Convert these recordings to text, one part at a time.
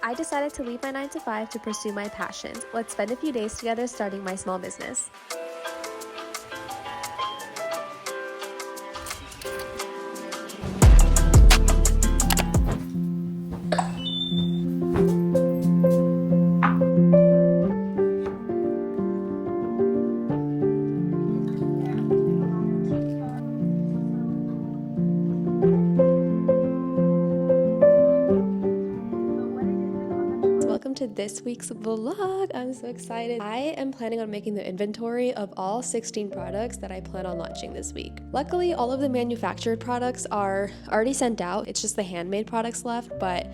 I decided to leave my 9 to 5 to pursue my passions. Let's spend a few days together starting my small business. Welcome to this week's vlog. I'm so excited. I am planning on making the inventory of all 16 products that I plan on launching this week. Luckily, all of the manufactured products are already sent out. It's just the handmade products left, but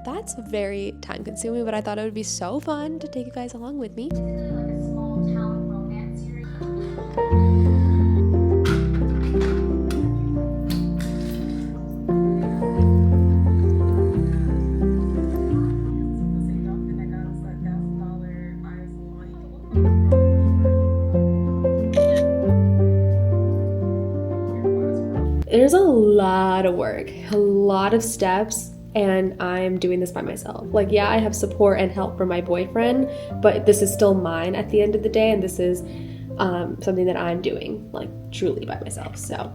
that's very time consuming, but I thought it would be so fun to take you guys along with me. There's a lot of work, a lot of steps, and I'm doing this by myself. Like, yeah, I have support and help from my boyfriend, but this is still mine at the end of the day, and this is something that I'm doing, like, truly by myself. So,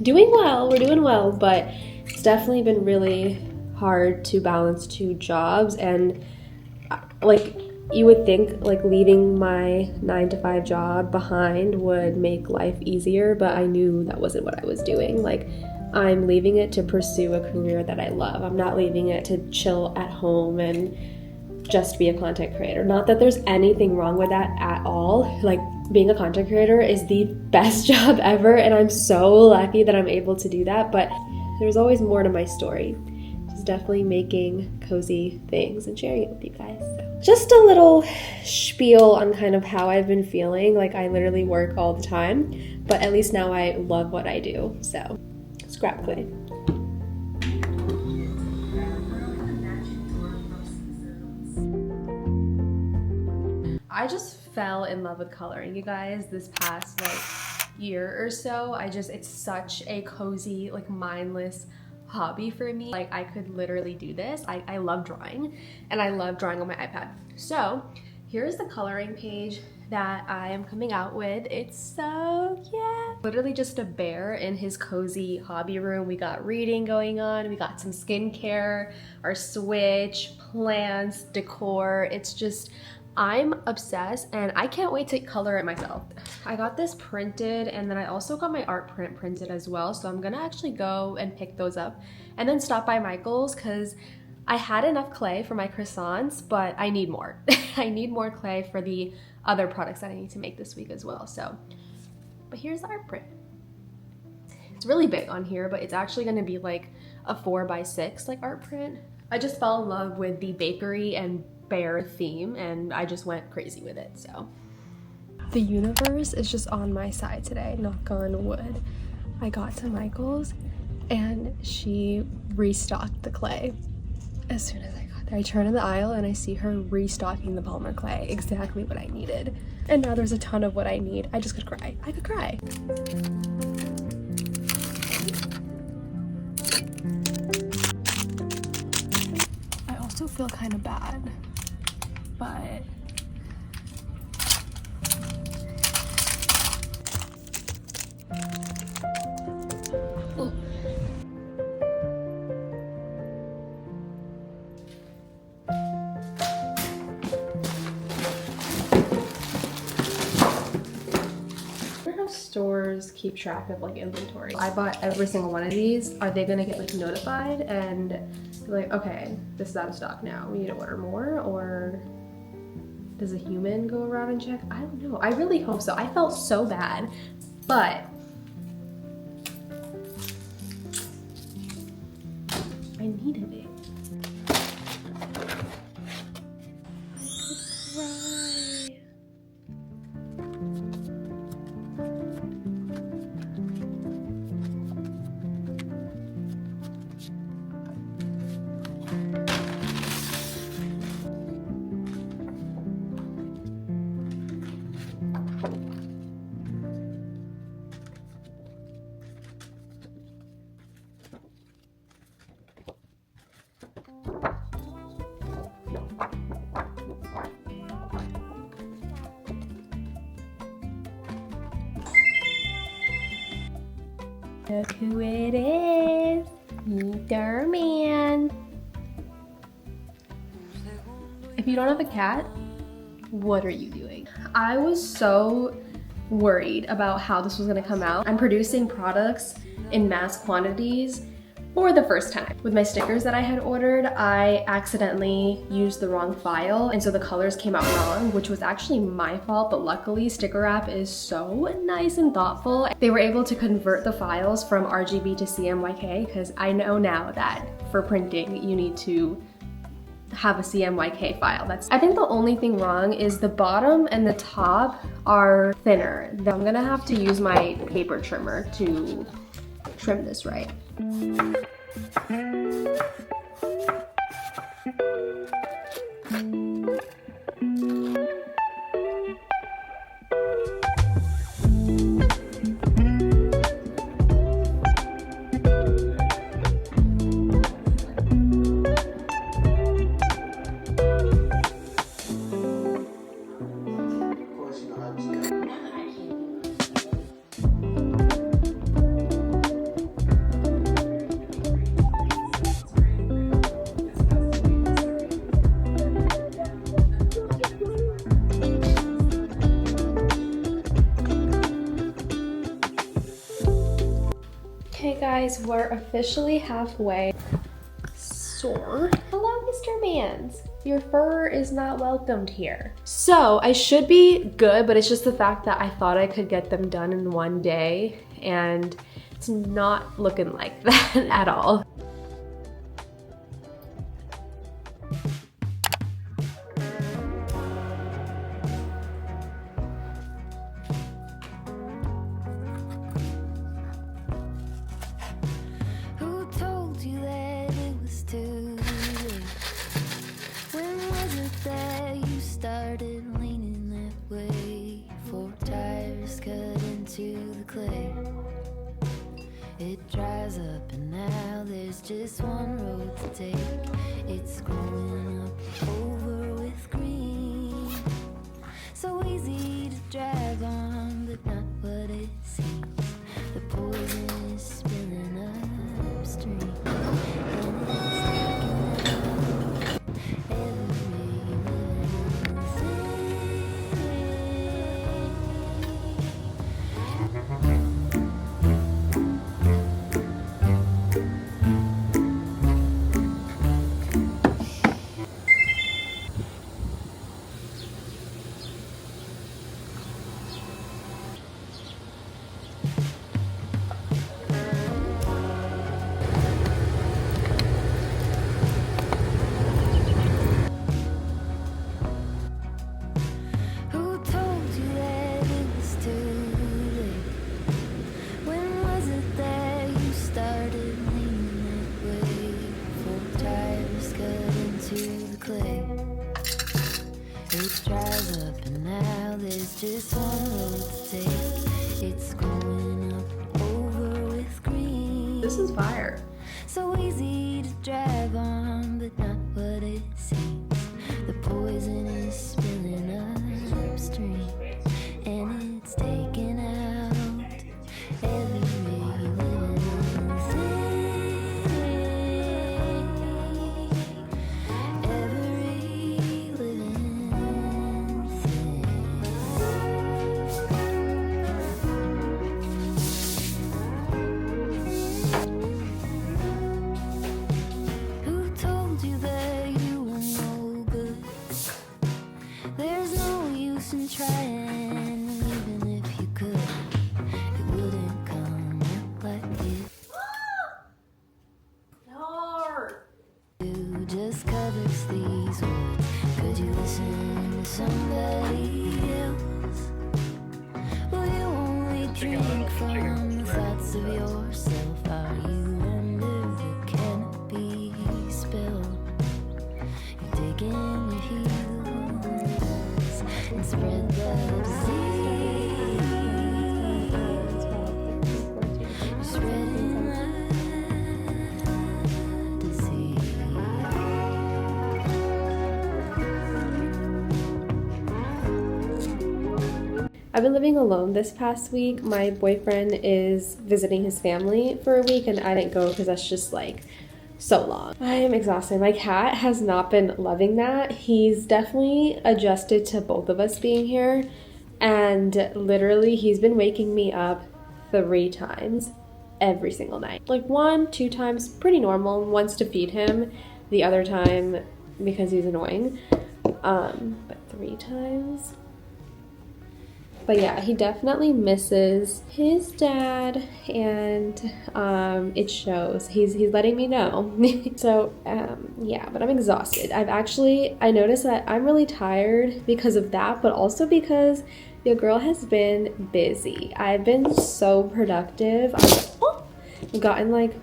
doing well, we're doing well, but it's definitely been really hard to balance two jobs, and like, you would think like leaving my 9 to 5 job behind would make life easier, but I knew that wasn't what I was doing. Like, I'm leaving it to pursue a career that I love. I'm not leaving it to chill at home and just be a content creator. Not that there's anything wrong with that at all. Like, being a content creator is the best job ever, and I'm so lucky that I'm able to do that, but there's always more to my story. Just definitely making cozy things and sharing it with you guys. Just a little spiel on kind of how I've been feeling. Like, I literally work all the time, but at least now I love what I do. So, scrap clay. I just fell in love with coloring, you guys, this past year or so. It's such a cozy, mindless hobby for me. Like, I could literally do this. I love drawing, and I love drawing on my iPad. So here's the coloring page that I am coming out with. It's so cute. Literally just a bear in his cozy hobby room. We got reading going on. We got some skincare, our Switch, plants, decor. It's just, I'm obsessed, and I can't wait to color it myself. I got this printed, and then I also got my art print printed as well, so I'm gonna actually go and pick those up and then stop by Michael's because I had enough clay for my croissants, but I need more. I need more clay for the other products that I need to make this week as well. So, but here's the art print. It's really big on here, but it's actually gonna be like a 4x6 art print. I just fell in love with the bakery and bear theme, and I just went crazy with it. So the universe is just on my side today, knock on wood. I got to Michael's and she restocked the clay. As soon as I got there, I turn in the aisle and I see her restocking the polymer clay, exactly what I needed. And now there's a ton of what I need. I just could cry. I could cry. I also feel kind of bad, but stores keep track of inventory. I bought every single one of these. Are they gonna get notified and be like, okay, this is out of stock now, we need to order more? Or does a human go around and check? I don't know. I really hope so. I felt so bad, but I needed it. Look who it is. Meet their man. If you don't have a cat, what are you doing? I was so worried about how this was gonna come out. I'm producing products in mass quantities for the first time. With my stickers that I had ordered, I accidentally used the wrong file, and so the colors came out wrong, which was actually my fault, but luckily Sticker Wrap is so nice and thoughtful. They were able to convert the files from RGB to CMYK, because I know now that for printing, you need to have a CMYK file. I think the only thing wrong is the bottom and the top are thinner. I'm gonna have to use my paper trimmer to trim this right. Okay guys, we're officially halfway. So, hello Mr. Mans. Your fur is not welcomed here. So I should be good, but it's just the fact that I thought I could get them done in one day, and it's not looking like that at all. It dries up and now there's just one road to take. It's growing up over with green. So easy to drive on, but not what it seems. The poison is spilling upstream. And it's taking out every living thing. It dries up and now there's just one road to take. It's growing up over with green. This is fire. So easy to drive on, but not what it seems. The poison is spilling upstream, and it's taking out every living thing. Every living thing. Who told you that you were no good? There's no use in trying, even if you could, it wouldn't come out like this. You just covers these words. Could you listen to somebody else? Will you only drink from the thoughts of yourself? Are you under the canopy spell? You dig in your heels and spread the disease. You're spreading the disease. I've been living alone this past week. My boyfriend is visiting his family for a week and I didn't go because that's just like so long. I am exhausted. My cat has not been loving that. He's definitely adjusted to both of us being here, and literally he's been waking me up 3 times every single night. Like 1, 2 times, pretty normal. Once to feed him, the other time because he's annoying. But 3 times. But yeah, he definitely misses his dad, and it shows. He's letting me know. So yeah, but I'm exhausted. I noticed that I'm really tired because of that, but also because your girl has been busy. I've been so productive. I've gotten like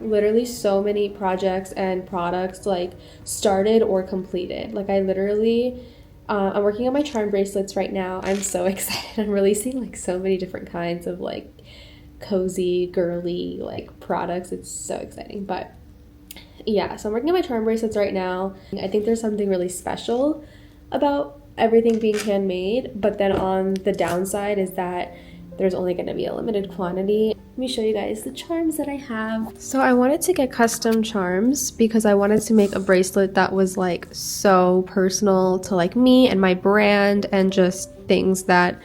literally so many projects and products like started or completed. Like I literally I'm working on my charm bracelets right now. I'm so excited. I'm releasing like so many different kinds of like cozy, girly like products. It's so exciting. But yeah, so I'm working on my charm bracelets right now. I think there's something really special about everything being handmade, but then on the downside is that there's only going to be a limited quantity. Let me show you guys the charms that I have. So I wanted to get custom charms because I wanted to make a bracelet that was like so personal to like me and my brand and just things that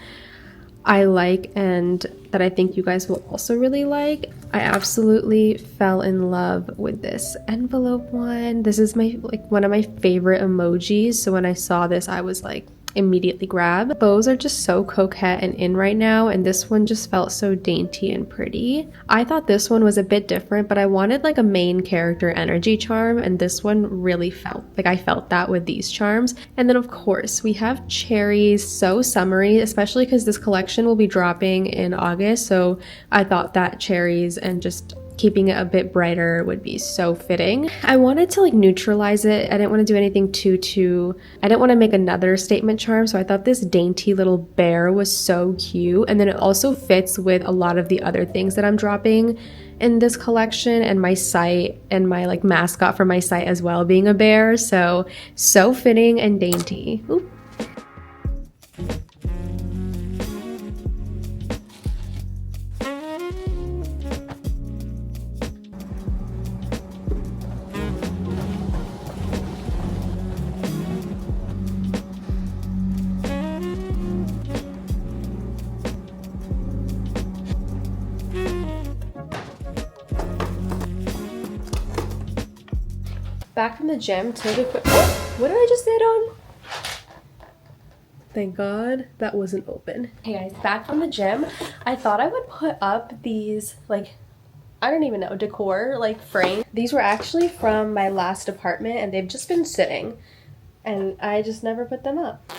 I like and that I think you guys will also really like. I absolutely fell in love with this envelope one. This is my like one of my favorite emojis. So when I saw this, I was like immediately grab. Bows are just so coquette and in right now, and this one just felt so dainty and pretty. I thought this one was a bit different, but I wanted like a main character energy charm, and this one really felt like I felt that with these charms. And then of course we have cherries, so summery, especially because this collection will be dropping in August, so I thought that cherries and just keeping it a bit brighter would be so fitting. I wanted to like neutralize it. I didn't want to do anything I didn't want to make another statement charm, so I thought this dainty little bear was so cute, and then it also fits with a lot of the other things that I'm dropping in this collection and my site and my like mascot for my site as well being a bear, so fitting and dainty. Oop. Back from the gym, took a quick. Oh, what did I just sit on? Thank God that wasn't open. Hey guys, back from the gym. I thought I would put up these like, I don't even know, decor like frame. These were actually from my last apartment and they've just been sitting and I just never put them up.